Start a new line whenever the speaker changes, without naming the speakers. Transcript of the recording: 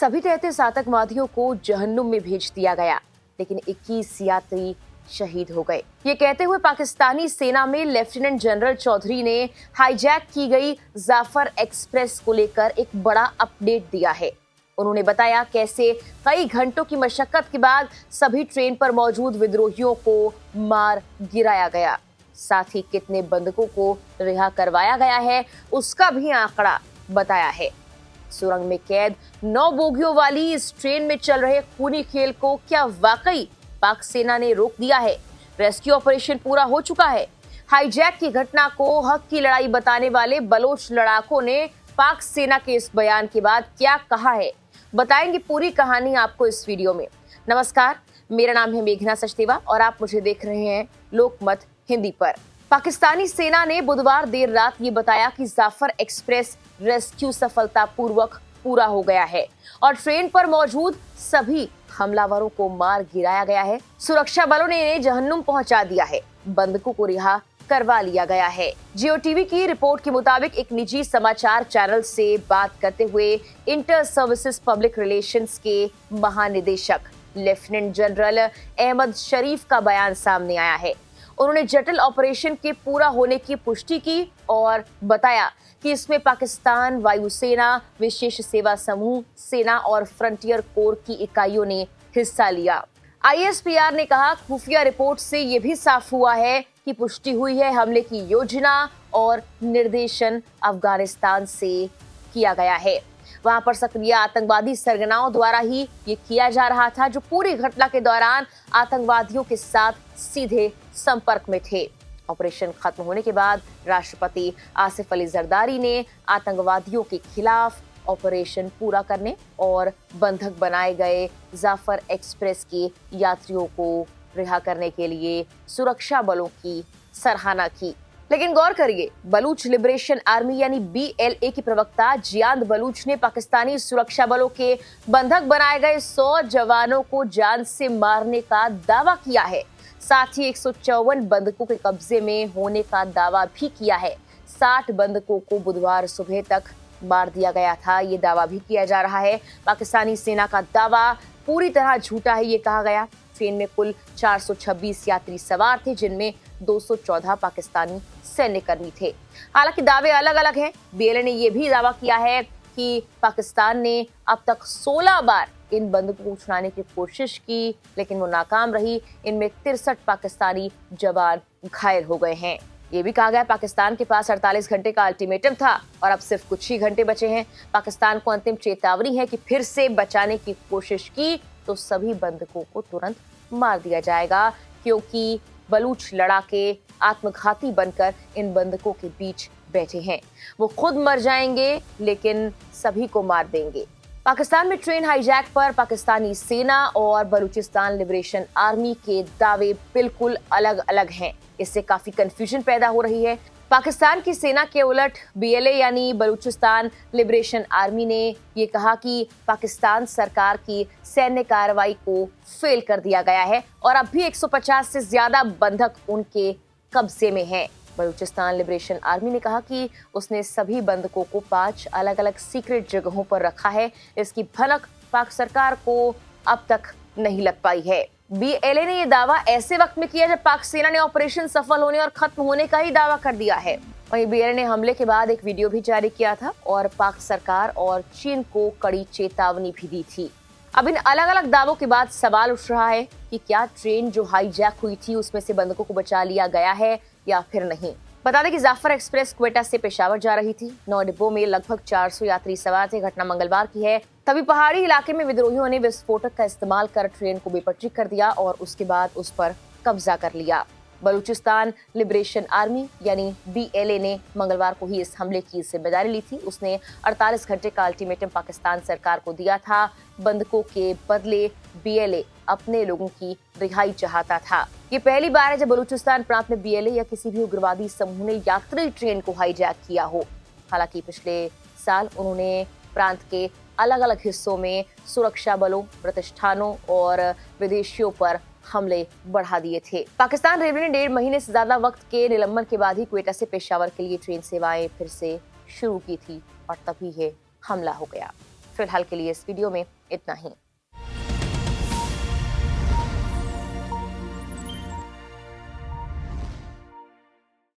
सभी 33 आतंकवादियों को जहन्नुम में भेज दिया गया, लेकिन 21 यात्री शहीद हो गए। ये कहते हुए पाकिस्तानी सेना में लेफ्टिनेंट जनरल चौधरी ने हाईजैक की गई जाफर एक्सप्रेस को लेकर एक बड़ा अपडेट दिया है। उन्होंने बताया कैसे कई घंटों की मशक्कत के बाद सभी ट्रेन पर मौजूद विद्रोहियों को मार गिराया गया। साथ ही कितने बंधकों को रिहा करवाया गया है उसका भी आंकड़ा बताया है। सुरंग में कैद 9 बोगियों वाली इस ट्रेन में चल रहे खूनी खेल को क्या वाकई पाक सेना ने रोक दिया है? रेस्क्यू ऑपरेशन पूरा हो चुका है। हाईजैक की घटना को हक की लड़ाई बताने वाले बलोच लड़ाकों ने पाक सेना के इस बयान के बाद क्या कहा है, बताएंगे पूरी कहानी आपको इस वीडियो में। नमस्कार, मेरा नाम है मेघना सचदेवा और आप मुझे देख रहे हैं लोकमत हिंदी पर। पाकिस्तानी सेना ने बुधवार देर रात ये बताया कि जाफर एक्सप्रेस रेस्क्यू सफलतापूर्वक पूरा हो गया है और ट्रेन पर मौजूद सभी हमलावरों को मार गिराया गया है। सुरक्षा बलों ने इन्हें जहन्नुम पहुंचा दिया है। बंधकों को रिहा करवा लिया गया है। जियो टीवी की रिपोर्ट के मुताबिक एक निजी समाचार चैनल से बात करते हुए इंटर सर्विसेज पब्लिक रिलेशंस के महानिदेशक लेफ्टिनेंट जनरल अहमद शरीफ का बयान सामने आया है। उन्होंने जटिल ऑपरेशन के पूरा होने की पुष्टि की और बताया कि इसमें पाकिस्तान वायुसेना, विशेष सेवा समूह, सेना और फ्रंटियर कोर की इकाइयों ने हिस्सा लिया। आईएसपीआर ने कहा, खुफिया रिपोर्ट से ये भी साफ हुआ है कि पुष्टि हुई है हमले की योजना और निर्देशन अफगानिस्तान से किया गया है। वहां पर सक्रिय आतंकवादी सरगनाओं द्वारा ही ये किया जा रहा था, जो पूरी घटना के दौरान आतंकवादियों के साथ सीधे संपर्क में थे। ऑपरेशन खत्म होने के बाद राष्ट्रपति आसिफ अली जरदारी ने आतंकवादियों के खिलाफ ऑपरेशन पूरा करने और बंधक बनाए गए जाफर एक्सप्रेस के यात्रियों को रिहा करने के लिए सुरक्षा बलों की सराहना की। लेकिन गौर करिए, बलूच लिबरेशन आर्मी यानी BLA की प्रवक्ता जियांद बलूच ने पाकिस्तानी सुरक्षा बलों के बंधक बनाए गए 100 जवानों को जान से मारने का दावा किया है। साथ ही 154 बंधकों के कब्जे में होने का दावा भी किया है। 60 बंधकों को बुधवार सुबह तक मार दिया गया था, ये दावा भी किया जा रहा है। पाकिस्तानी सेना का दावा पूरी तरह झूठा है, ये कहा गया। ट्रेन में कुल 426 यात्री सवार थे, जिनमें 214 पाकिस्तानी सैन्यकर्मी थे। हालांकि दावे अलग अलग हैं। BLA ने यह भी दावा किया है कि पाकिस्तान ने अब तक 16 बार इन बंधकों को छुड़ाने की कोशिश की, लेकिन वो नाकाम रही। इनमें 63 पाकिस्तानी जवान घायल हो गए हैं। ये भी कहा गया पाकिस्तान के पास 48 घंटे का अल्टीमेटम था और अब सिर्फ कुछ ही घंटे बचे हैं। पाकिस्तान को अंतिम चेतावनी है कि फिर से बचाने की कोशिश की तो सभी बंधकों को तुरंत मार दिया जाएगा, क्योंकि बलूच लड़ाके आत्मघाती बनकर इन बंधकों के बीच बैठे हैं। वो खुद मर जाएंगे लेकिन सभी को मार देंगे। पाकिस्तान में ट्रेन हाईजैक पर पाकिस्तानी सेना और बलूचिस्तान लिबरेशन आर्मी के दावे बिल्कुल अलग अलग हैं। इससे काफी कंफ्यूजन पैदा हो रही है। पाकिस्तान की सेना के उलट BLA यानी बलूचिस्तान लिबरेशन आर्मी ने ये कहा कि पाकिस्तान सरकार की सैन्य कार्रवाई को फेल कर दिया गया है और अब भी 150 से ज्यादा बंधक उनके कब्जे में हैं। बलूचिस्तान लिबरेशन आर्मी ने कहा कि उसने सभी बंधकों को 5 अलग अलग सीक्रेट जगहों पर रखा है। इसकी भनक पाक सरकार को अब तक नहीं लग पाई है। BLA ने यह दावा ऐसे वक्त में किया जब पाक सेना ने ऑपरेशन सफल होने और खत्म होने का ही दावा कर दिया है। वहीं BLA ने हमले के बाद एक वीडियो भी जारी किया था और पाक सरकार और चीन को कड़ी चेतावनी भी दी थी। अब इन अलग अलग दावों के बाद सवाल उठ रहा है कि क्या ट्रेन जो हाईजैक हुई थी उसमें से बंधकों को बचा लिया गया है या फिर नहीं। बता दें कि जाफर एक्सप्रेस क्वेटा से पेशावर जा रही थी। 9 डिब्बों में लगभग 400 यात्री सवार थे। घटना मंगलवार की है। तभी पहाड़ी इलाके में विद्रोहियों ने विस्फोटक का इस्तेमाल कर ट्रेन को बेपटरी कर दिया और उसके बाद उस पर कब्जा कर लिया। बलूचिस्तान लिबरेशन आर्मी यानी BLA ने मंगलवार को ही इस हमले की जिम्मेदारी ली थी। उसने 48 घंटे का अल्टीमेटम पाकिस्तान सरकार को दिया था। बंधकों के बदले BLA अपने लोगों की रिहाई चाहता था। ये पहली बार है जब बलूचिस्तान प्रांत में BLA या किसी भी उग्रवादी समूह ने यात्री ट्रेन को हाईजैक किया हो। हालांकि पिछले साल उन्होंने प्रांत के अलग अलग हिस्सों में सुरक्षा बलों, प्रतिष्ठानों और विदेशियों पर हमले बढ़ा दिए थे। पाकिस्तान रेलवे ने 1.5 महीने से ज्यादा वक्त के निलंबन के बाद ही क्वेटा से पेशावर के लिए ट्रेन सेवाएं फिर से शुरू की थी और तभी ये हमला हो गया। फिलहाल के लिए इस वीडियो में इतना ही।